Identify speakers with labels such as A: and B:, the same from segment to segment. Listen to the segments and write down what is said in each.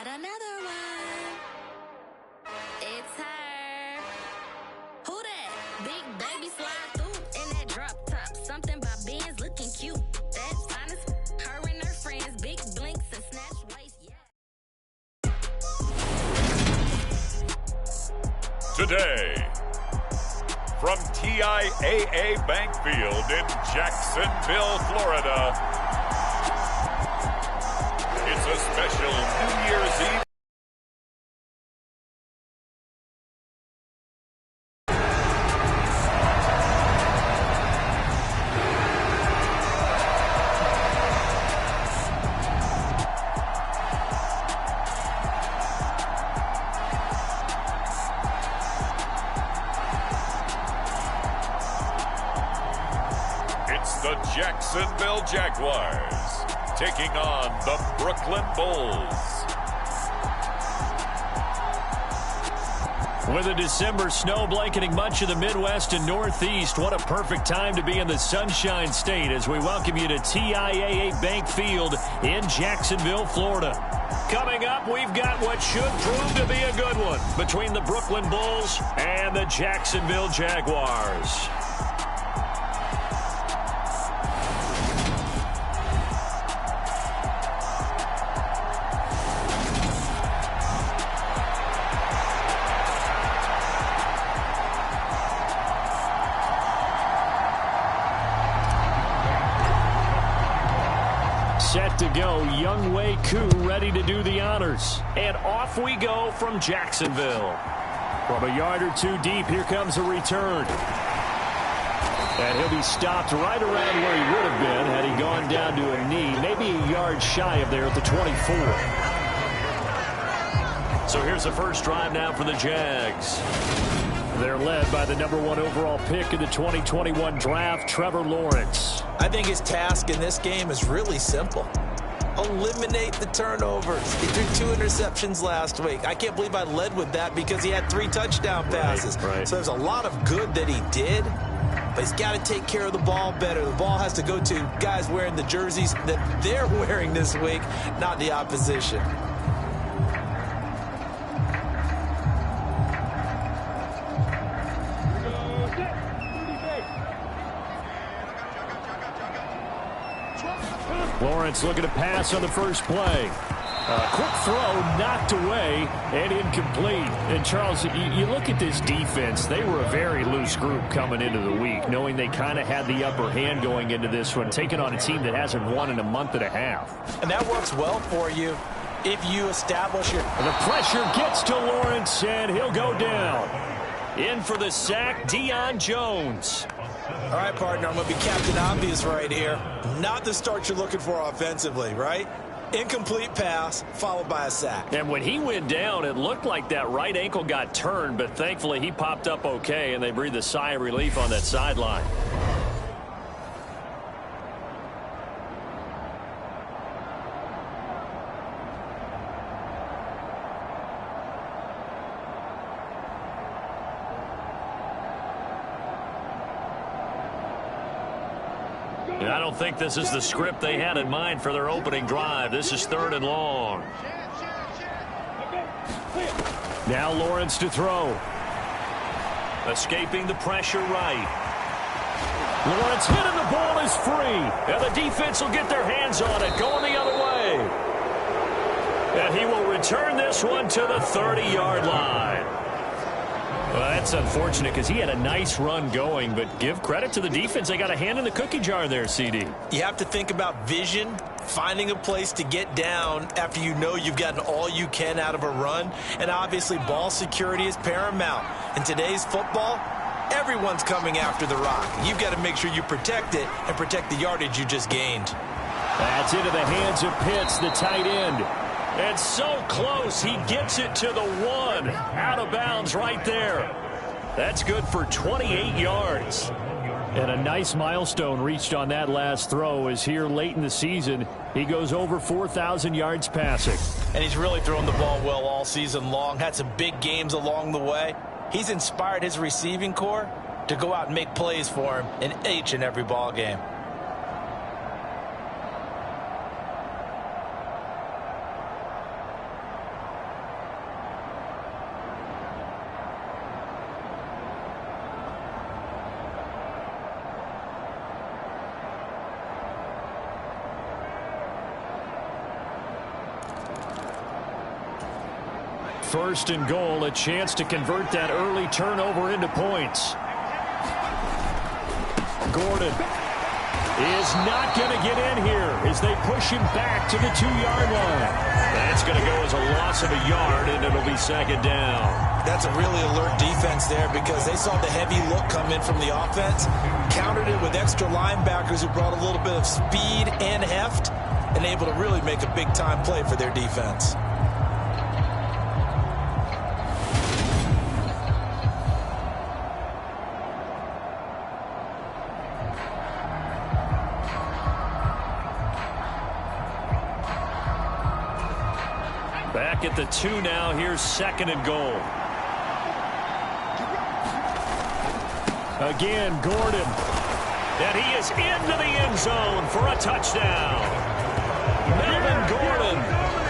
A: got another one. It's her. Who that? Big baby slide through in that drop top. Something by Benz looking cute. That's honest. Her and her friends, big blinks and snatch waist. Yeah.
B: Today, from TIAA Bank Field in Jacksonville, Florida, it's a special New Year's Eve. The Jacksonville Jaguars taking on the Brooklyn Bulls.
C: With a December snow blanketing much of the Midwest and Northeast, what a perfect time to be in the Sunshine State as we welcome you to TIAA Bank Field in Jacksonville, Florida. Coming up, we've got what should prove to be a good one between the Brooklyn Bulls and the Jacksonville Jaguars. Set to go, Younghoe Koo ready to do the honors. And off we go from Jacksonville. From a yard or two deep, here comes a return. And he'll be stopped right around where he would have been had he gone down to a knee, maybe a yard shy of there at the 24. So here's the first drive now for the Jags. They're led by the #1 overall pick in the 2021 draft, Trevor Lawrence.
D: I think his task in this game is really simple. Eliminate the turnovers. He threw 2 interceptions last week. I can't believe I led with that because he had 3 touchdown passes.
C: Right.
D: So there's a lot of good that he did, but he's got to take care of the ball better. The ball has to go to guys wearing the jerseys that they're wearing this week, not the opposition.
C: Lawrence looking to pass on the first play. Quick throw knocked away and incomplete. And Charles, you look at this defense, they were a very loose group coming into the week, knowing they kind of had the upper hand going into this one, taking on a team that hasn't won in a month and a half.
D: And that works well for you if you establish your...
C: The pressure gets to Lawrence, and he'll go down. In for the sack, Deion Jones.
D: All right, partner, I'm going to be Captain Obvious right here. Not the start you're looking for offensively, right? Incomplete pass followed by a sack.
C: And when he went down, it looked like that right ankle got turned, but thankfully he popped up okay, and they breathed a sigh of relief on that sideline. I don't think this is the script they had in mind for their opening drive. This is 3rd and long. Now Lawrence to throw. Escaping the pressure right. Lawrence hit and the ball is free. And the defense will get their hands on it, going the other way. And he will return this one to the 30-yard line. Well, that's unfortunate because he had a nice run going, but give credit to the defense. They got a hand in the cookie jar there, CD.
D: You have to think about vision, finding a place to get down after you know you've gotten all you can out of a run, and obviously ball security is paramount. In today's football, everyone's coming after the rock. You've got to make sure you protect it and protect the yardage you just gained.
C: That's into the hands of Pitts, the tight end. And so close, he gets it to the 1. Out of bounds right there. That's good for 28 yards. And a nice milestone reached on that last throw as here late in the season, he goes over 4,000 yards passing.
D: And he's really thrown the ball well all season long. Had some big games along the way. He's inspired his receiving corps to go out and make plays for him in each and every ball game.
C: First and goal, a chance to convert that early turnover into points. Gordon is not going to get in here as they push him back to the 2-yard line. That's going to go as a loss of a yard, and it'll be second down.
D: That's a really alert defense there because they saw the heavy look come in from the offense, countered it with extra linebackers who brought a little bit of speed and heft, and able to really make a big-time play for their defense.
C: Back at the 2 now. Here's second and goal. Again, Gordon. And he is into the end zone for a touchdown. Melvin Gordon.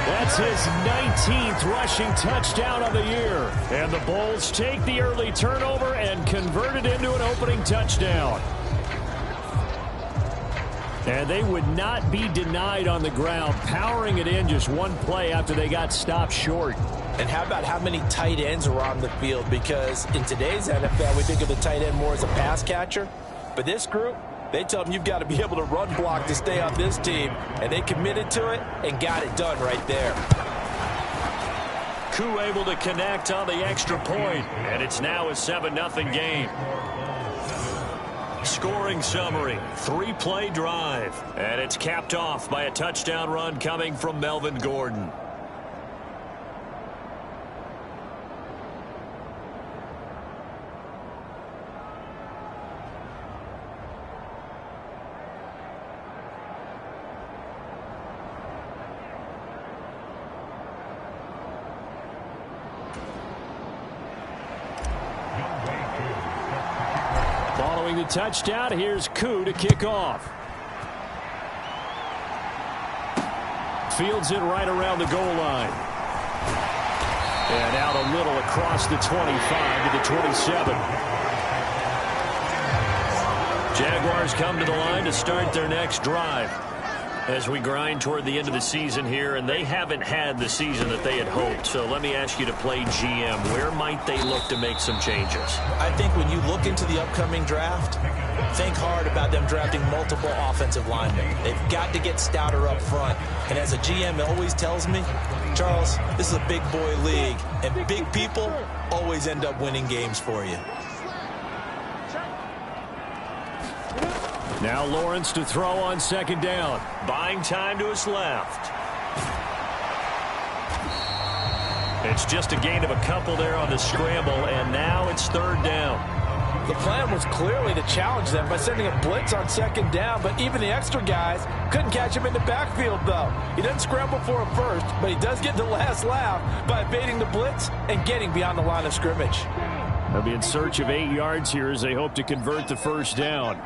C: That's his 19th rushing touchdown of the year. And the Bulls take the early turnover and convert it into an opening touchdown. And they would not be denied on the ground, powering it in just one play after they got stopped short.
D: And how about how many tight ends are on the field? Because in today's NFL, we think of the tight end more as a pass catcher. But this group, they tell them you've got to be able to run block to stay on this team. And they committed to it and got it done right there.
C: Koo able to connect on the extra point, and it's now a 7-0 game. Scoring summary, 3-play drive, and it's capped off by a touchdown run coming from Melvin Gordon. Following the touchdown, here's Koo to kick off. Fields it right around the goal line. And out a little across the 25 to the 27. Jaguars come to the line to start their next drive as we grind toward the end of the season here, and they haven't had the season that they had hoped. So let me ask you to play GM. Where might they look to make some changes?
D: I think when you look into the upcoming draft, think hard about them drafting multiple offensive linemen. They've got to get stouter up front. And as a GM always tells me, Charles, this is a big boy league, and big people always end up winning games for you.
C: Now Lawrence to throw on second down. Buying time to his left. It's just a gain of a couple there on the scramble, and now it's third down.
D: The plan was clearly to challenge them by sending a blitz on second down, but even the extra guys couldn't catch him in the backfield, though. He doesn't scramble for a first, but he does get the last laugh by evading the blitz and getting beyond the line of scrimmage.
C: They'll be in search of 8 yards here as they hope to convert the first down.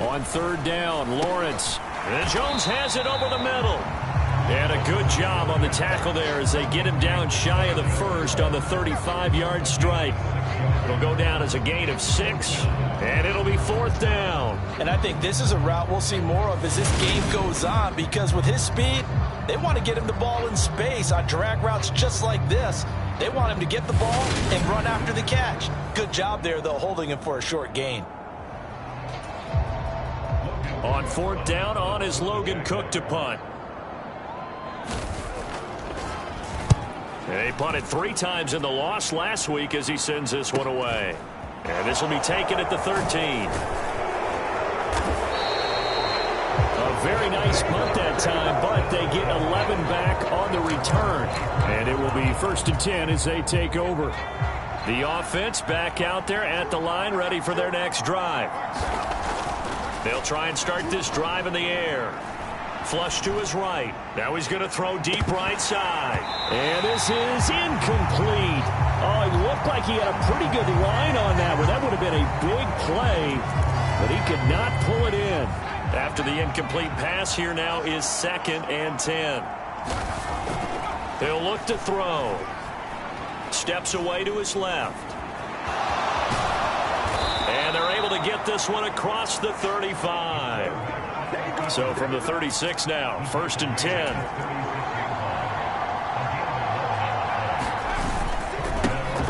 C: On third down, Lawrence. And Jones has it over the middle. And a good job on the tackle there as they get him down shy of the first on the 35-yard strike. It'll go down as a gain of 6, and it'll be fourth down.
D: And I think this is a route we'll see more of as this game goes on, because with his speed, they want to get him the ball in space on drag routes just like this. They want him to get the ball and run after the catch. Good job there, though, holding him for a short gain.
C: On fourth down, on is Logan Cook to punt. They punted 3 times in the loss last week as he sends this one away. And this will be taken at the 13. A very nice punt that time, but they get 11 back on the return. And it will be first and 10 as they take over. The offense back out there at the line, ready for their next drive. They'll try and start this drive in the air. Flush to his right. Now he's going to throw deep right side. And this is incomplete. Oh, it looked like he had a pretty good line on that one. That would have been a big play, but he could not pull it in. After the incomplete pass, here now is second and 10. He'll look to throw. Steps away to his left. And they're able to get this one across the 35. So from the 36 now, first and 10.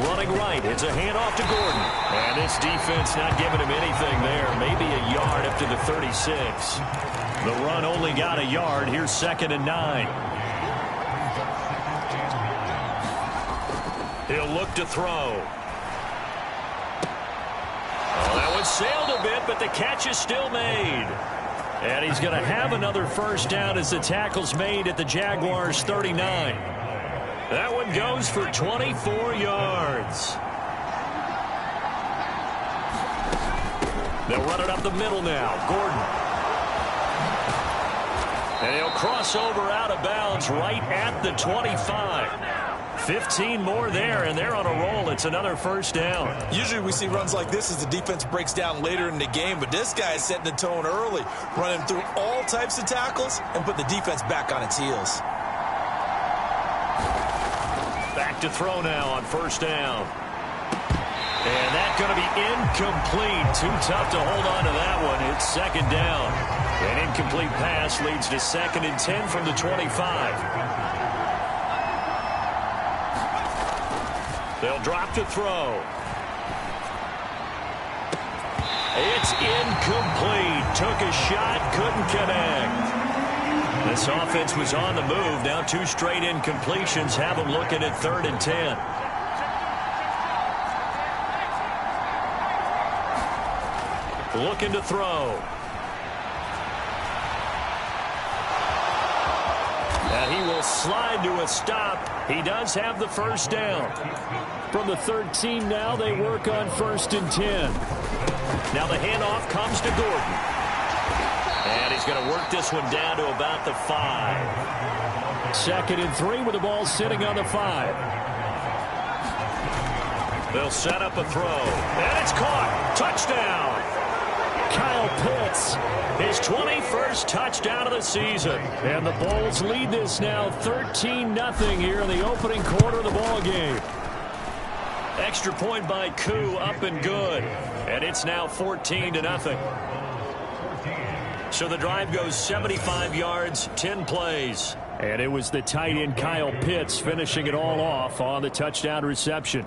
C: Running right, it's a handoff to Gordon. And this defense not giving him anything there. Maybe a yard up to the 36. The run only got a yard. Here's 2nd and 9. He'll look to throw. Oh, that one sailed a bit, but the catch is still made. And he's going to have another first down as the tackle's made at the Jaguars' 39. That one goes for 24 yards. They'll run it up the middle now. Gordon. And he'll cross over out of bounds right at the 25. 15 more there, and they're on a roll. It's another first down.
D: Usually we see runs like this as the defense breaks down later in the game, but this guy is setting the tone early, running through all types of tackles and put the defense back on its heels.
C: Back to throw now on first down. And that's going to be incomplete. Too tough to hold on to that one. It's 2nd down. An incomplete pass leads to 2nd and 10 from the 25. They'll drop to throw. It's incomplete. Took a shot, couldn't connect. This offense was on the move. Now 2 straight incompletions have them looking at 3rd and 10. Looking to throw. And he will slide to a stop. He does have the first down. From the 13 now, they work on 1st and 10. Now the handoff comes to Gordon. And he's going to work this one down to about the 5. 2nd and 3 with the ball sitting on the 5. They'll set up a throw. And it's caught. Touchdown. Kyle Pitts, his 21st touchdown of the season. And the Bulls lead this now 13-0 here in the opening quarter of the ball game. Extra point by Koo, up and good. And it's now 14-0. So the drive goes 75 yards, 10 plays. And it was the tight end Kyle Pitts finishing it all off on the touchdown reception.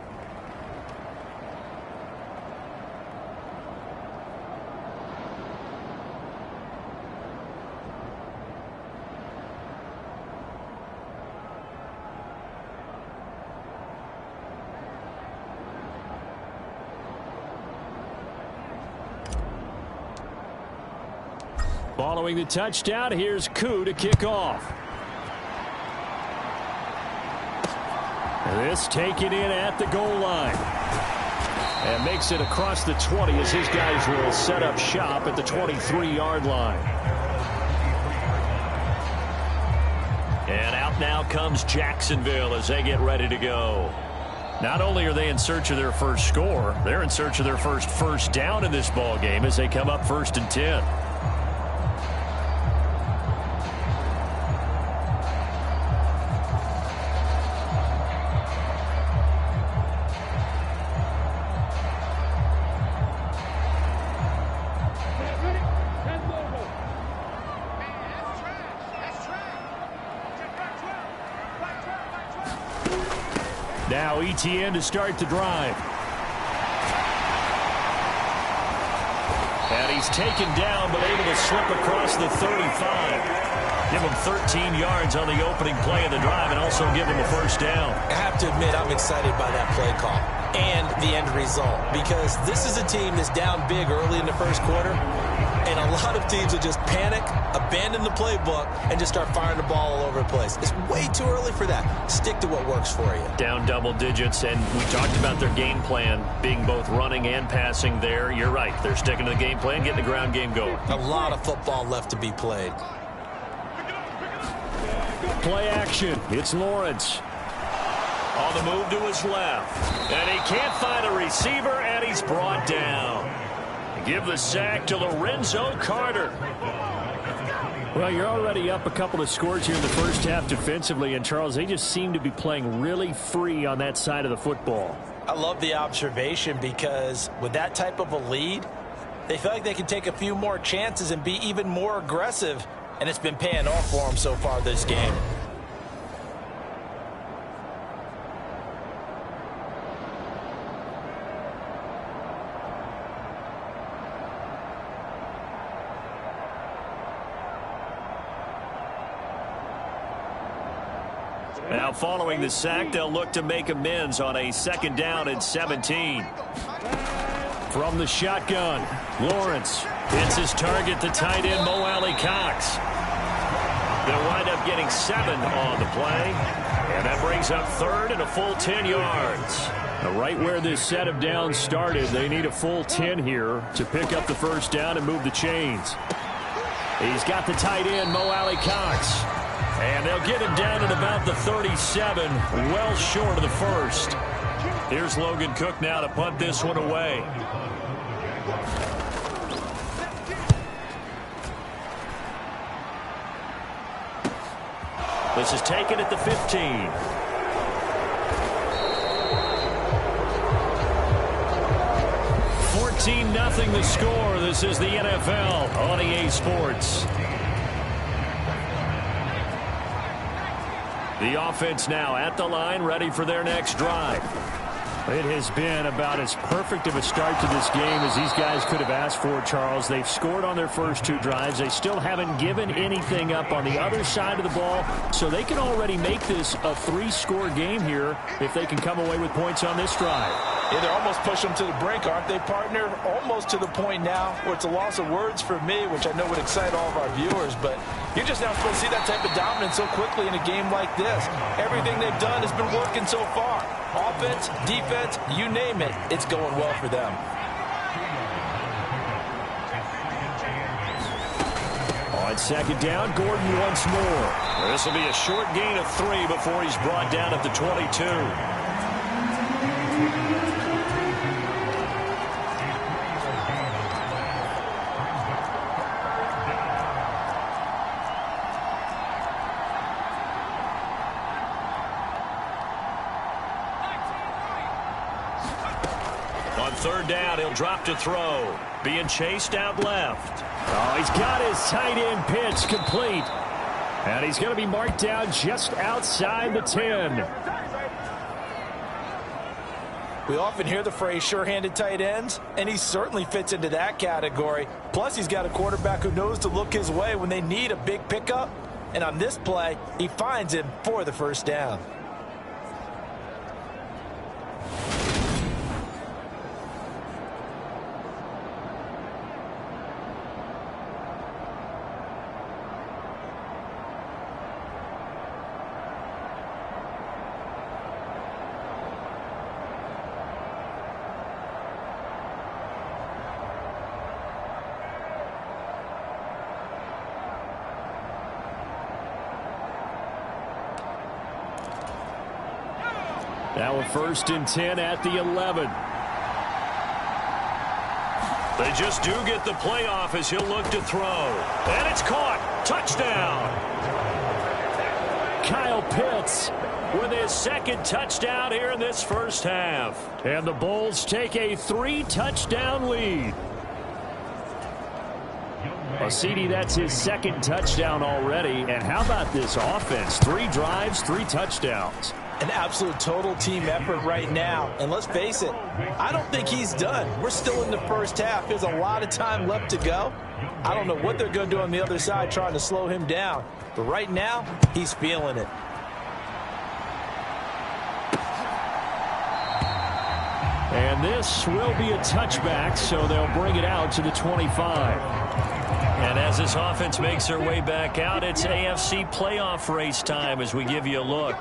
C: Following the touchdown, here's Koo to kick off. This taken in at the goal line. And makes it across the 20 as his guys will set up shop at the 23-yard line. And out now comes Jacksonville as they get ready to go. Not only are they in search of their first score, they're in search of their first down in this ball game as they come up 1st and 10. Now ETN to start the drive. And he's taken down but able to slip across the 35. Give him 13 yards on the opening play of the drive and also give him a first down.
D: I have to admit I'm excited by that play call and the end result because this is a team that's down big early in the first quarter. And a lot of teams will just panic, abandon the playbook, and just start firing the ball all over the place. It's way too early for that. Stick to what works for you.
C: Down double digits, and we talked about their game plan being both running and passing there. You're right. They're sticking to the game plan, getting the ground game going.
D: A lot of football left to be played.
C: Play action. It's Lawrence. On the move to his left. And he can't find a receiver, and he's brought down. Give the sack to Lorenzo Carter. Well, you're already up a couple of scores here in the first half defensively, and Charles, they just seem to be playing really free on that side of the football.
D: I love the observation because with that type of a lead, they feel like they can take a few more chances and be even more aggressive, and it's been paying off for them so far this game.
C: Now following the sack, they'll look to make amends on a 2nd down and 17. From the shotgun, Lawrence hits his target, the tight end, Mo Alley-Cox. They'll wind up getting 7 on the play, and that brings up 3rd and a full 10 yards. Now, right where this set of downs started, they need a full 10 here to pick up the 1st down and move the chains. He's got the tight end, Mo Alley-Cox. And they'll get him down at about the 37, well short of the 1st. Here's Logan Cook now to punt this one away. This is taken at the 15. Nothing the score. This is the NFL on EA Sports. The offense now at the line, ready for their next drive. It has been about as perfect of a start to this game as these guys could have asked for, Charles. They've scored on their first 2 drives. They still haven't given anything up on the other side of the ball, so they can already make this a 3-score game here if they can come away with points on this drive.
D: Yeah, they're almost pushing them to the brink, aren't they, partner? Almost to the point now where it's a loss of words for me, which I know would excite all of our viewers, but you're just not supposed to see that type of dominance so quickly in a game like this. Everything they've done has been working so far. Offense, defense, you name it, it's going well for them.
C: On 2nd down, Gordon once more. This will be a short gain of 3 before he's brought down at the 22. On 3rd down, he'll drop to throw. Being chased out left. Oh, he's got his tight end pitch complete. And he's going to be marked down just outside the 10.
D: We often hear the phrase sure-handed tight ends, and he certainly fits into that category. Plus, he's got a quarterback who knows to look his way when they need a big pickup. And on this play, he finds him for the 1st down.
C: Now a 1st and 10 at the 11. They just do get the playoff as he'll look to throw. And it's caught. Touchdown. Kyle Pitts with his 2nd touchdown here in this 1st half. And the Bulls take a 3-touchdown lead. Well, CD, that's his 2nd touchdown already. And how about this offense? 3 drives, 3 touchdowns.
D: An absolute total team effort right now. And let's face it, I don't think he's done. We're still in the 1st half. There's a lot of time left to go. I don't know what they're going to do on the other side trying to slow him down. But right now, he's feeling it.
C: And this will be a touchback, so they'll bring it out to the 25. And as this offense makes their way back out, it's AFC playoff race time as we give you a look.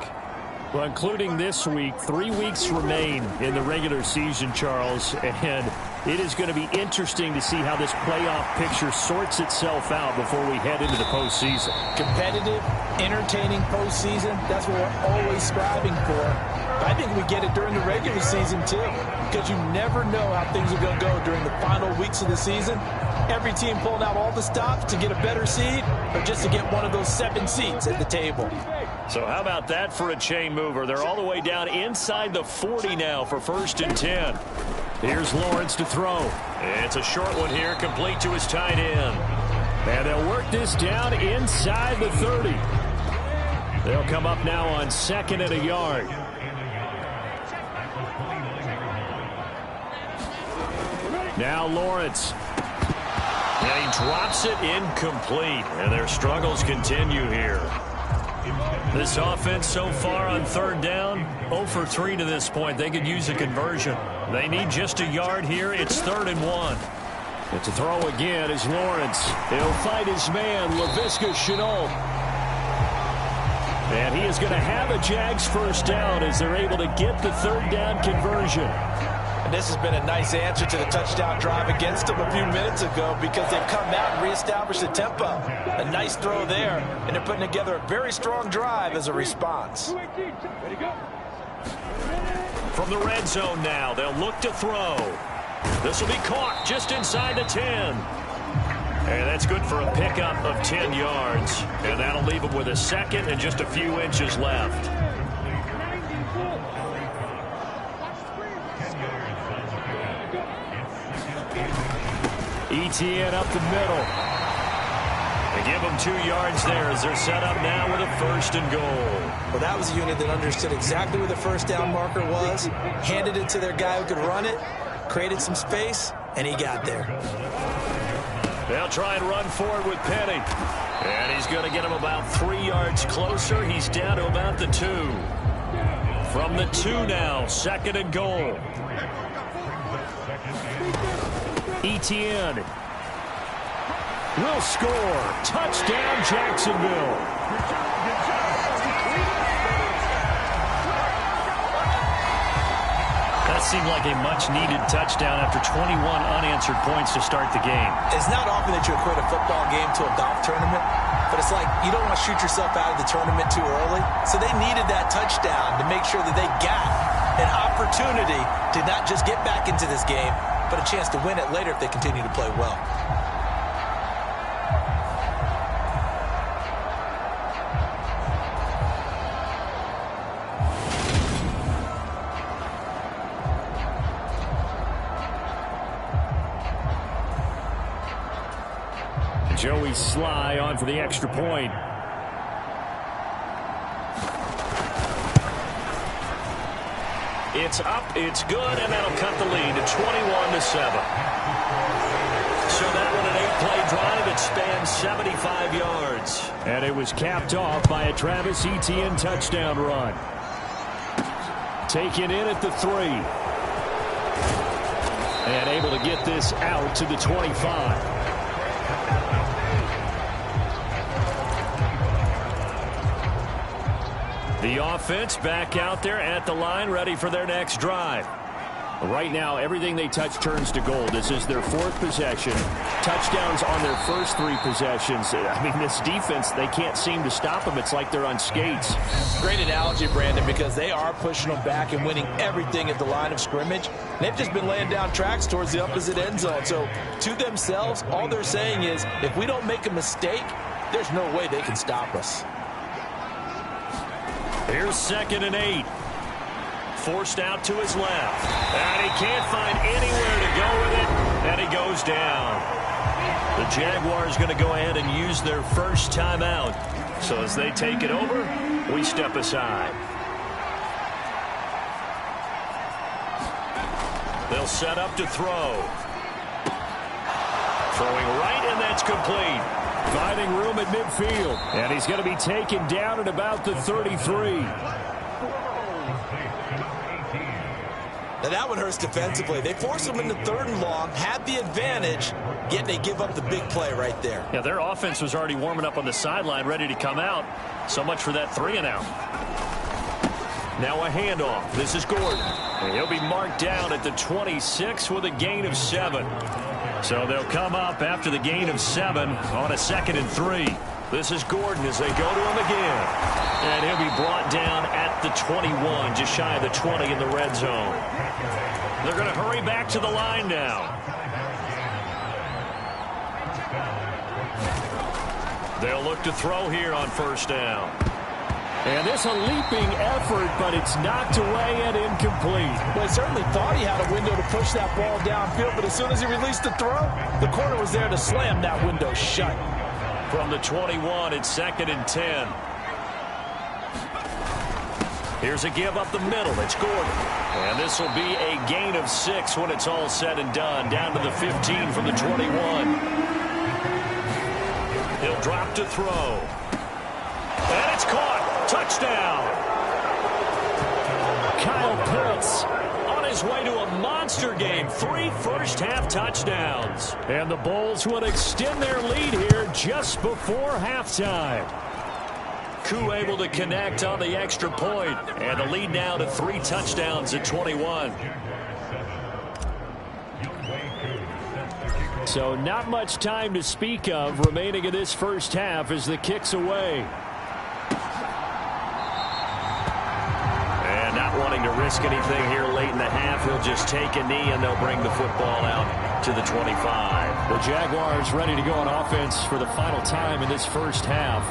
C: Well, including this week, 3 weeks remain in the regular season, Charles, and it is going to be interesting to see how this playoff picture sorts itself out before we head into the postseason.
D: Competitive, entertaining postseason, that's what we're always striving for. I think we get it during the regular season, too, because you never know how things are going to go during the final weeks of the season. Every team pulling out all the stops to get a better seed or just to get one of those 7 seats at the table.
C: So how about that for a chain mover? They're all the way down inside the 40 now for 1st and 10. Here's Lawrence to throw. It's a short one here, complete to his tight end. And they'll work this down inside the 30. They'll come up now on 2nd and a yard. Now Lawrence. And he drops it incomplete. And their struggles continue here. This offense so far on third down, 0 for 3 to this point. They could use a conversion. They need just a yard here. It's 3rd and 1. And to throw again is Lawrence. He'll fight his man, Laviska Shenault. And he is going to have a Jags first down as they're able to get the third down conversion.
D: And this has been a nice answer to the touchdown drive against them a few minutes ago because they've come out and reestablished the tempo. A nice throw there, and they're putting together a very strong drive as a response.
C: From the red zone now, they'll look to throw. This will be caught just inside the 10. And that's good for a pickup of 10 yards. And that'll leave them with a second and just a few inches left. Etienne up the middle. They give them 2 yards there as they're set up now with a 1st and goal.
D: Well, that was a unit that understood exactly where the first down marker was, handed it to their guy who could run it, created some space, and he got there.
C: They'll try and run forward with Penny. And he's going to get him about 3 yards closer. He's down to about the 2. From the 2 now, 2nd and goal. Etienne will score. Touchdown, Jacksonville. That seemed like a much-needed touchdown after 21 unanswered points to start the game.
D: It's not often that you equate a football game to a golf tournament, but it's like you don't want to shoot yourself out of the tournament too early. So they needed that touchdown to make sure that they got an opportunity to not just get back into this game, but a chance to win it later if they continue to play well.
C: Joey Sly on for the extra point. It's up, it's good, and that'll cut the lead to 21-7. So that one an 8-play drive. It spans 75 yards. And it was capped off by a Travis Etienne touchdown run. Taken in at the 3. And able to get this out to the 25. The offense back out there at the line, ready for their next drive. Right now, everything they touch turns to gold. This is their 4th possession. Touchdowns on their first 3 possessions. I mean, this defense, they can't seem to stop them. It's like they're on skates.
D: Great analogy, Brandon, because they are pushing them back and winning everything at the line of scrimmage. They've just been laying down tracks towards the opposite end zone. So, to themselves, all they're saying is, if we don't make a mistake, there's no way they can stop us.
C: Here's 2nd and 8. Forced out to his left. And he can't find anywhere to go with it. And he goes down. The Jaguars going to go ahead and use their first timeout. So as they take it over, we step aside. They'll set up to throw. Throwing right, and that's complete. Finding room at midfield. And he's going to be taken down at about the 33.
D: Now that one hurts defensively. They force them into 3rd and long, had the advantage, yet they give up the big play right there.
C: Yeah, their offense was already warming up on the sideline, ready to come out. So much for that 3-and-out. Now a handoff. This is Gordon. And he'll be marked down at the 26 with a gain of 7. So they'll come up after the gain of 7 on a 2nd and 3. This is Gordon as they go to him again. And he'll be brought down at the 21, just shy of the 20 in the red zone. They're going to hurry back to the line now. They'll look to throw here on 1st down. And this a leaping effort, but it's knocked away and incomplete.
D: Well, he certainly thought he had a window to push that ball downfield, but as soon as he released the throw, the corner was there to slam that window shut.
C: From the 21, it's 2nd and 10. Here's a give up the middle. It's Gordon. And this will be a gain of 6 when it's all said and done. Down to the 15 from the 21. He'll drop to throw. And it's caught. touchdown. Kyle Pitts on his way to a monster game. 3 first-half touchdowns. And the Bulls will extend their lead here just before halftime. Koo able to connect on the extra point. And the lead now to 3 touchdowns at 21. So not much time to speak of remaining in this first half as the kick's away. And not wanting to risk anything here late in the half, he'll just take a knee and they'll bring the football out to the 25. The Jaguars ready to go on offense for the final time in this first half.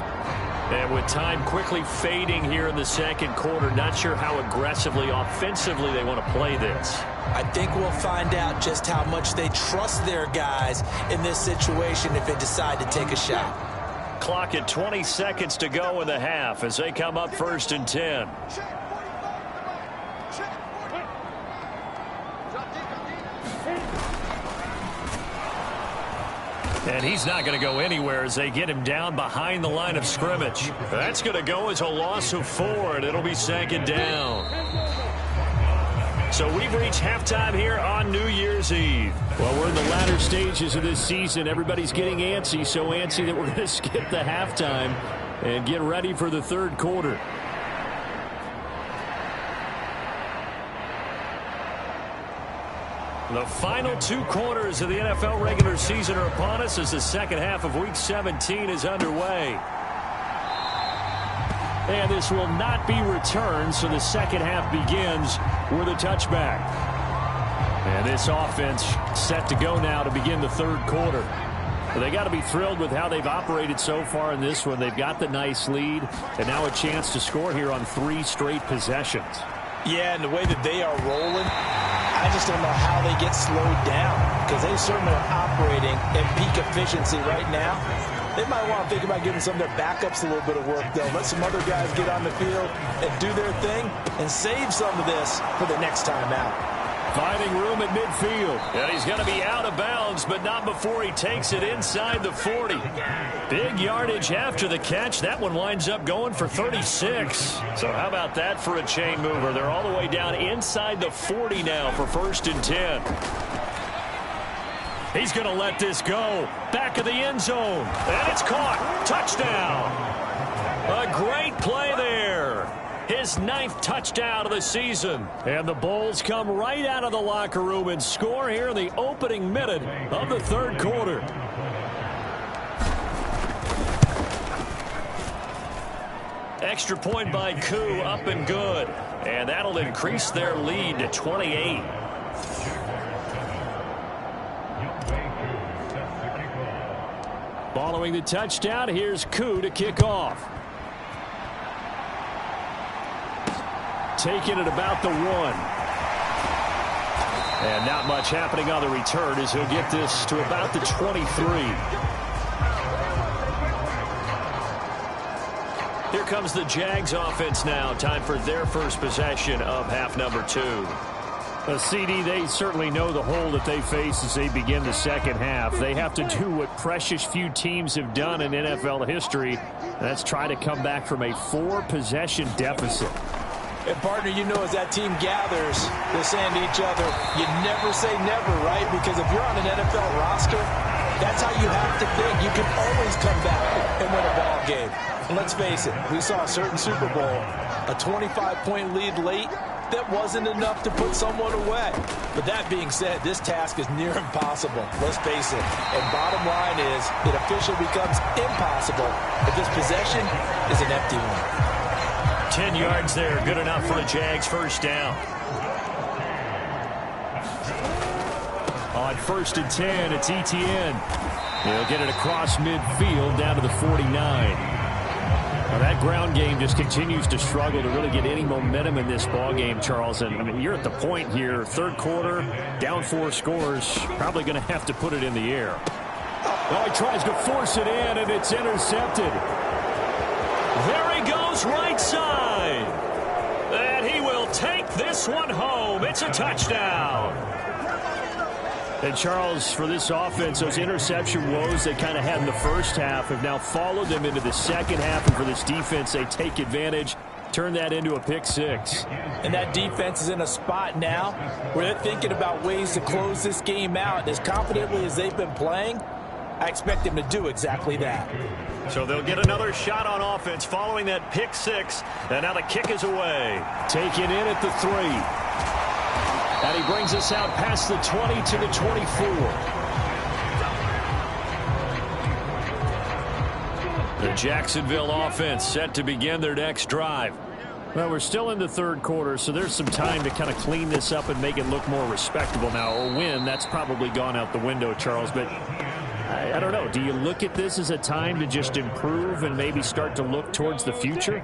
C: And with time quickly fading here in the second quarter, not sure how aggressively, offensively they want to play this.
D: I think we'll find out just how much they trust their guys in this situation if they decide to take a shot.
C: Clock at 20 seconds to go in the half as they come up 1st and 10. And he's not going to go anywhere as they get him down behind the line of scrimmage. That's going to go as a loss of 4, and it'll be 2nd down. So we've reached halftime here on New Year's Eve. Well, we're in the latter stages of this season. Everybody's getting antsy, so antsy that we're going to skip the halftime and get ready for the third quarter. The final 2 quarters of the NFL regular season are upon us as the second half of Week 17 is underway. And this will not be returned, so the second half begins with a touchback. And this offense set to go now to begin the third quarter. Well, they got to be thrilled with how they've operated so far in this one. They've got the nice lead, and now a chance to score here on 3 straight possessions.
D: Yeah, and the way that they are rolling, I just don't know how they get slowed down because they certainly are operating at peak efficiency right now. They might want to think about giving some of their backups a little bit of work, though. Let some other guys get on the field and do their thing and save some of this for the next time out.
C: Finding room at midfield. And he's going to be out of bounds, but not before he takes it inside the 40. Big yardage after the catch. That one winds up going for 36. So how about that for a chain mover? They're all the way down inside the 40 now for 1st and 10. He's going to let this go. Back of the end zone. And it's caught. Touchdown. A great play there. His 9th touchdown of the season. And the Bulls come right out of the locker room and score here in the opening minute of the third quarter. Extra point by Koo, up and good. And that'll increase their lead to 28. Following the touchdown, here's Koo to kick off. Taking it about the 1. And not much happening on the return as he'll get this to about the 23. Here comes the Jags offense now. Time for their first possession of half number 2. A CD, they certainly know the hole that they face as they begin the second half. They have to do what precious few teams have done in NFL history. And that's try to come back from a 4-possession deficit.
D: And, partner, you know as that team gathers, they're saying to each other, you never say never, right? Because if you're on an NFL roster, that's how you have to think. You can always come back and win a ball game. And let's face it, we saw a certain Super Bowl, a 25-point lead late, that wasn't enough to put someone away. But that being said, this task is near impossible. Let's face it. And bottom line is, it officially becomes impossible if this possession is an empty one.
C: 10 yards there, good enough for a Jags first down. On 1st and 10, it's Etienne. He'll get it across midfield down to the 49. Now that ground game just continues to struggle to really get any momentum in this ball game, Charles. And I mean, you're at the point here, third quarter, down 4 scores, probably going to have to put it in the air. Oh, he tries to force it in, and it's intercepted. There he goes, right side. And he will take this one home. It's a touchdown. And, Charles, for this offense, those interception woes they kind of had in the first half have now followed them into the second half. And for this defense, they take advantage Turn that into a pick six.
D: And that defense is in a spot now where they're thinking about ways to close this game out. As confidently as they've been playing, I expect them to do exactly that.
C: So they'll get another shot on offense following that pick six. And now the kick is away. Taken in at the 3. And he brings us out past the 20 to the 24. The Jacksonville offense set to begin their next drive. Well, we're still in the third quarter, so there's some time to kind of clean this up and make it look more respectable now. A win, that's probably gone out the window, Charles, but I don't know. Do you look at this as a time to just improve and maybe start to look towards the future?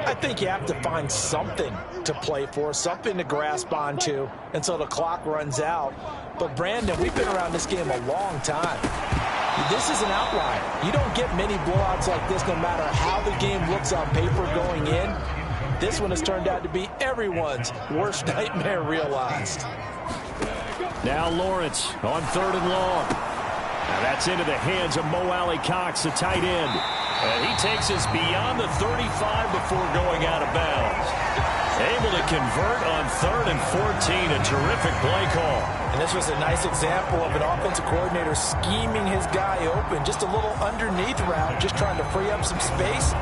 D: I think you have to find something to play for, something to grasp onto until the clock runs out. But, Brandon, we've been around this game a long time. This is an outlier. You don't get many blowouts like this no matter how the game looks on paper going in. This one has turned out to be everyone's worst nightmare realized.
C: Now Lawrence on 3rd and long. Now that's into the hands of Mo Alley-Cox, the tight end. And he takes us beyond the 35 before going out of bounds. Able to convert on 3rd and 14. A terrific play call.
D: And this was a nice example of an offensive coordinator scheming his guy open. Just a little underneath route, just trying to free up some space.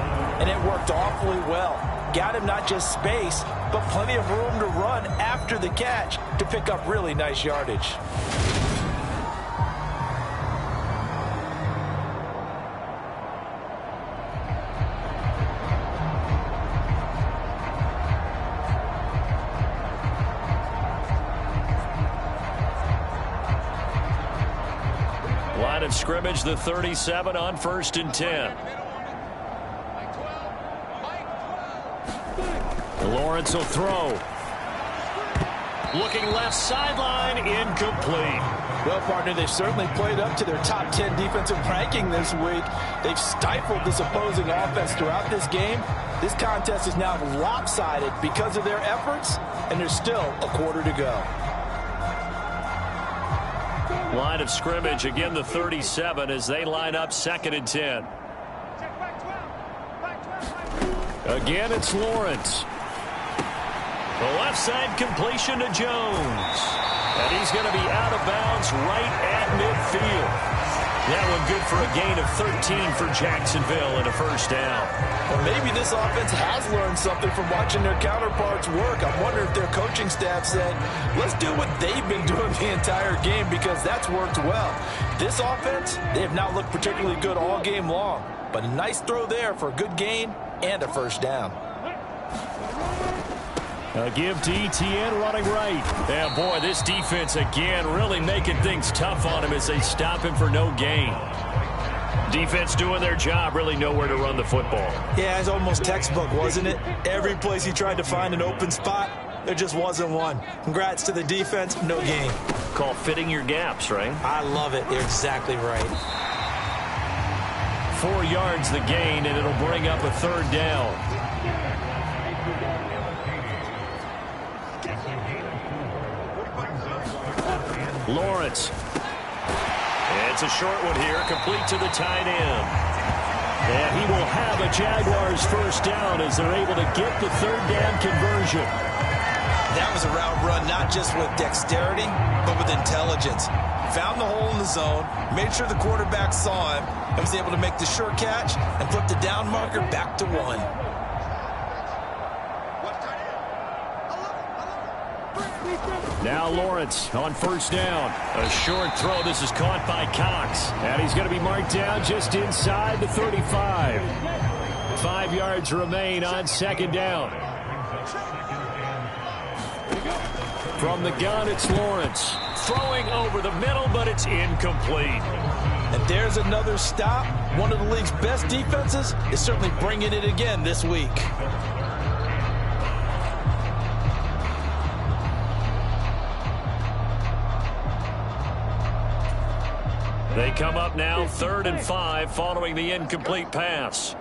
D: And it worked awfully well. Got him not just space, but plenty of room to run after the catch to pick up really nice yardage.
C: Line of scrimmage, the 37 on 1st and 10. Lawrence will throw. Looking left sideline, incomplete.
D: Well, partner, they've certainly played up to their top 10 defensive ranking this week. They've stifled this opposing offense throughout this game. This contest is now lopsided because of their efforts, and there's still a quarter to go.
C: Line of scrimmage, again the 37 as they line up 2nd and 10. Again, it's Lawrence. The left side completion to Jones. And he's going to be out of bounds right at midfield. That one good for a gain of 13 for Jacksonville and a 1st down.
D: Well, maybe this offense has learned something from watching their counterparts work. I wonder if their coaching staff said, let's do what they've been doing the entire game because that's worked well. This offense, they have not looked particularly good all game long. But a nice throw there for a good gain and a 1st down.
C: A give to Etienne running right. And boy, this defense again really making things tough on him as they stop him for no gain. Defense doing their job, really nowhere to run the football.
D: Yeah, it's almost textbook, wasn't it? Every place he tried to find an open spot, there just wasn't one. Congrats to the defense, no gain.
C: Call fitting your gaps, right?
D: I love it. You're exactly right.
C: 4 yards the gain, and it'll bring up a 3rd down. Lawrence. It's a short one here, complete to the tight end. And he will have a Jaguars 1st down as they're able to get the 3rd down conversion.
D: That was a route run not just with dexterity, but with intelligence. Found the hole in the zone, made sure the quarterback saw him, and was able to make the sure catch and flip the down marker back to 1.
C: Now Lawrence on 1st down. A short throw. This is caught by Cox. And he's going to be marked down just inside the 35. 5 yards remain on 2nd down. From the gun, it's Lawrence. Throwing over the middle, but it's incomplete.
D: And there's another stop. One of the league's best defenses is certainly bringing it again this week.
C: They come up now 3rd and 5 following the incomplete pass.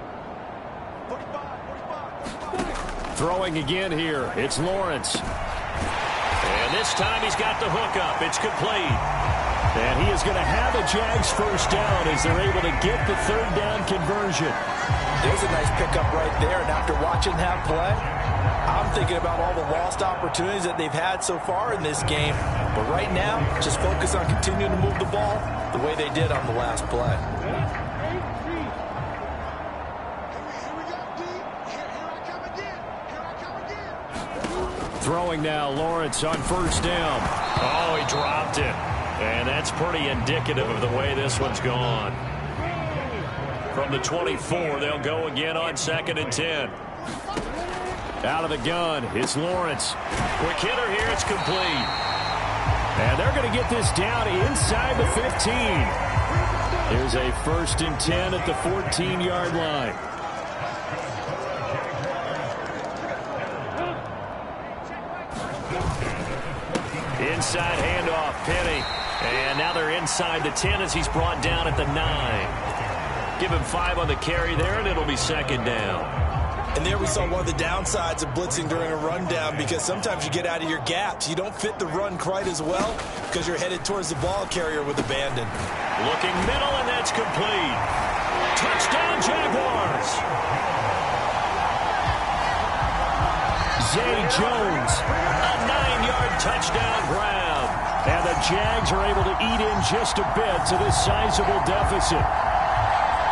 C: Throwing again here. It's Lawrence. And this time he's got the hook up. It's complete. And he is going to have a Jags 1st down as they're able to get the 3rd down conversion.
D: There's a nice pickup right there, and after watching that play, I'm thinking about all the lost opportunities that they've had so far in this game. But right now, just focus on continuing to move the ball the way they did on the last play.
C: Throwing now, Lawrence on first down. Oh, he dropped it. And that's pretty indicative of the way this one's gone. From the 24, they'll go again on 2nd and 10. Out of the gun is Lawrence. Quick hitter here, it's complete. And they're going to get this down inside the 15. Here's a 1st and 10 at the 14-yard line. Inside handoff, Penny. And now they're inside the 10 as he's brought down at the 9. Give him 5 on the carry there, and it'll be 2nd down.
D: And there we saw one of the downsides of blitzing during a rundown, because sometimes you get out of your gaps. You don't fit the run quite as well because you're headed towards the ball carrier with abandon.
C: Looking middle, and that's complete. Touchdown, Jaguars. Zay Jones, a 9-yard touchdown grab. And the Jags are able to eat in just a bit to this sizable deficit.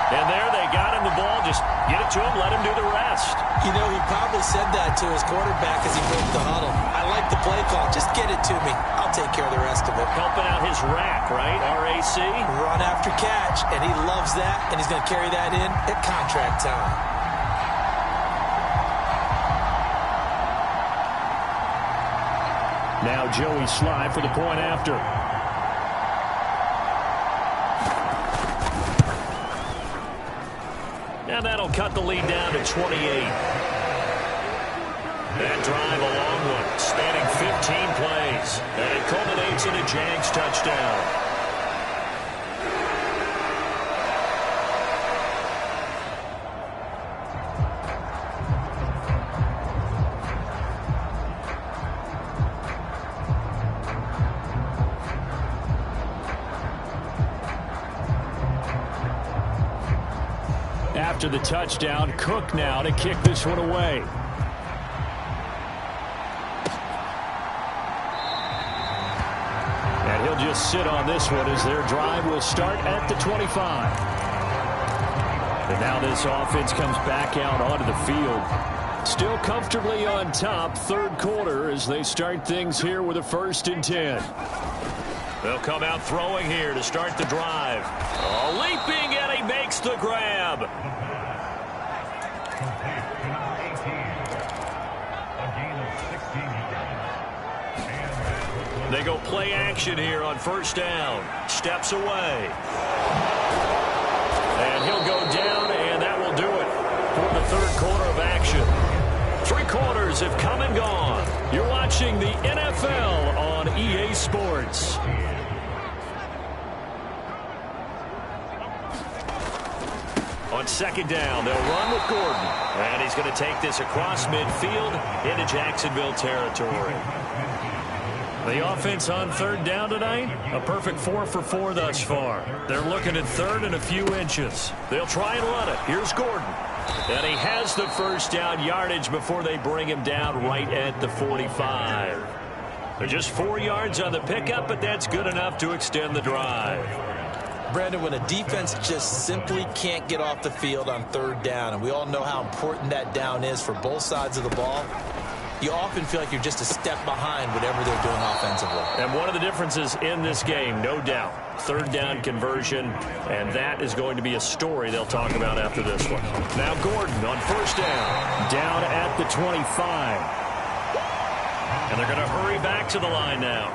C: And there they got him the ball. Just get it to him, let him do the rest.
D: You know, he probably said that to his quarterback as he broke the huddle. I like the play call. Just get it to me. I'll take care of the rest of it.
C: Helping out his rack, right? RAC.
D: Run after catch, and he loves that, and he's going to carry that in at contract time.
C: Now Joey Slye for the point after. And that'll cut the lead down to 28. That drive, a long one, spanning 15 plays. And it culminates in a Jags touchdown. After the touchdown, Cook now to kick this one away. And he'll just sit on this one as their drive will start at the 25. And now this offense comes back out onto the field. Still comfortably on top, 3rd quarter as they start things here with a 1st and 10. They'll come out throwing here to start the drive. Oh, leaping, and he makes the grab. They go play action here on 1st down. Steps away. And he'll go down, and that will do it for the 3rd quarter of action. 3 quarters have come and gone. You're watching the NFL on EA Sports. On 2nd down, they'll run with Gordon. And he's going to take this across midfield into Jacksonville territory. The offense on 3rd down tonight, a perfect 4 for 4 thus far. They're looking at 3rd and a few inches. They'll try and run it. Here's Gordon. And he has the 1st down yardage before they bring him down right at the 45. They're just 4 yards on the pickup, but that's good enough to extend the drive.
D: Brandon, when a defense just simply can't get off the field on 3rd down, and we all know how important that down is for both sides of the ball, you often feel like you're just a step behind whatever they're doing offensively. And
C: one of the differences in this game, no doubt, 3rd down conversion, and that is going to be a story they'll talk about after this one. Now Gordon on 1st down, down at the 25. And they're going to hurry back to the line now.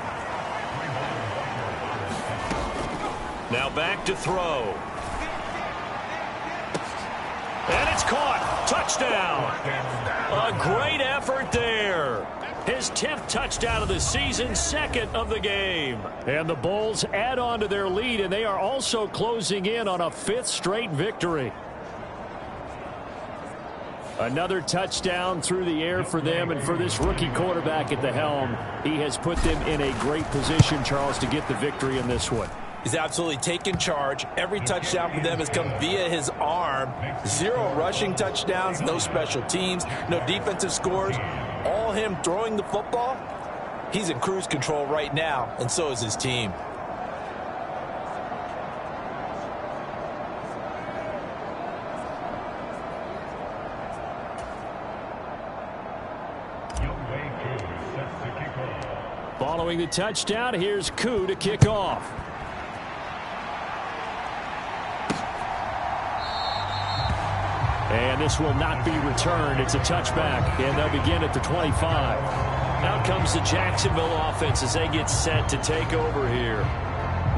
C: Now back to throw. And it's caught. Touchdown. A great effort there. His 10th touchdown of the season, 2nd of the game. And the Bulls add on to their lead, and they are also closing in on a 5th straight victory. Another touchdown through the air for them, and for this rookie quarterback at the helm, he has put them in a great position, Charles, to get the victory in this one.
D: He's absolutely taken charge. Every touchdown for them has come via his arm. 0 rushing touchdowns, no special teams, no defensive scores. All him throwing the football. He's in cruise control right now, and so is his team.
C: Following the touchdown, here's Koo to kick off. And this will not be returned. It's a touchback, and they'll begin at the 25. Out comes the Jacksonville offense as they get set to take over here.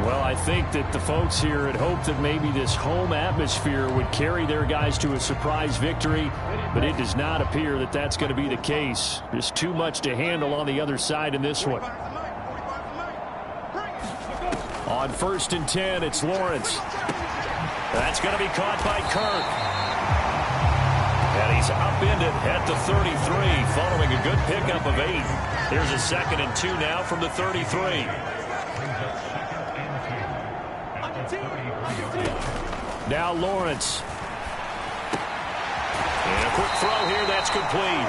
C: Well, I think that the folks here had hoped that maybe this home atmosphere would carry their guys to a surprise victory, but it does not appear that that's going to be the case. There's too much to handle on the other side in this one. On 1st and 10, it's Lawrence. That's going to be caught by Kirk. And he's upended at the 33 following a good pickup of 8. Here's a 2nd and 2 now from the 33. Now Lawrence. And a quick throw here that's complete.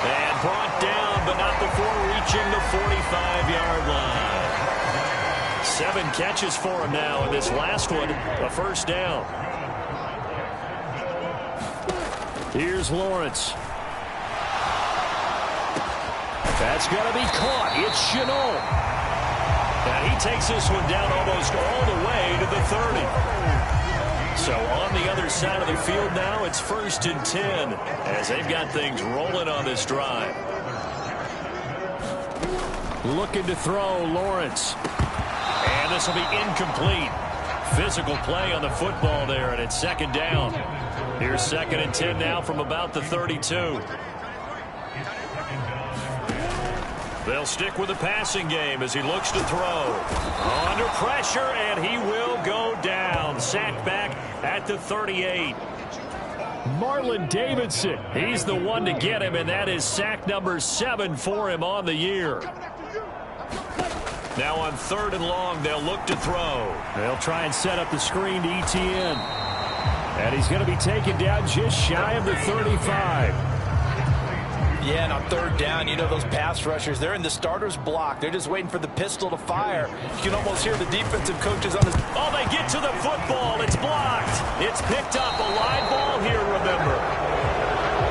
C: And brought down, but not before reaching the 45-yard line. 7 catches for him now, and this last one, a first down. Here's Lawrence. That's going to be caught. It's Shenault. And he takes this one down almost all the way to the 30. So on the other side of the field now, it's 1st and 10 as they've got things rolling on this drive. Looking to throw, Lawrence. And this will be incomplete. Physical play on the football there, and it's 2nd down. Here's 2nd and 10 now from about the 32. They'll stick with the passing game as he looks to throw. Under pressure, and he will go down. Sacked back at the 38. Marlon Davidson, he's the one to get him, and that is sack number 7 for him on the year. Now on 3rd and long, they'll look to throw. They'll try and set up the screen to Etienne. And he's going to be taken down just shy of the 35.
D: Yeah, and on 3rd down, you know those pass rushers, they're in the starter's block. They're just waiting for the pistol to fire. You can almost hear the defensive coaches on this.
C: Oh, they get to the football. It's blocked. It's picked up. A live ball here, remember.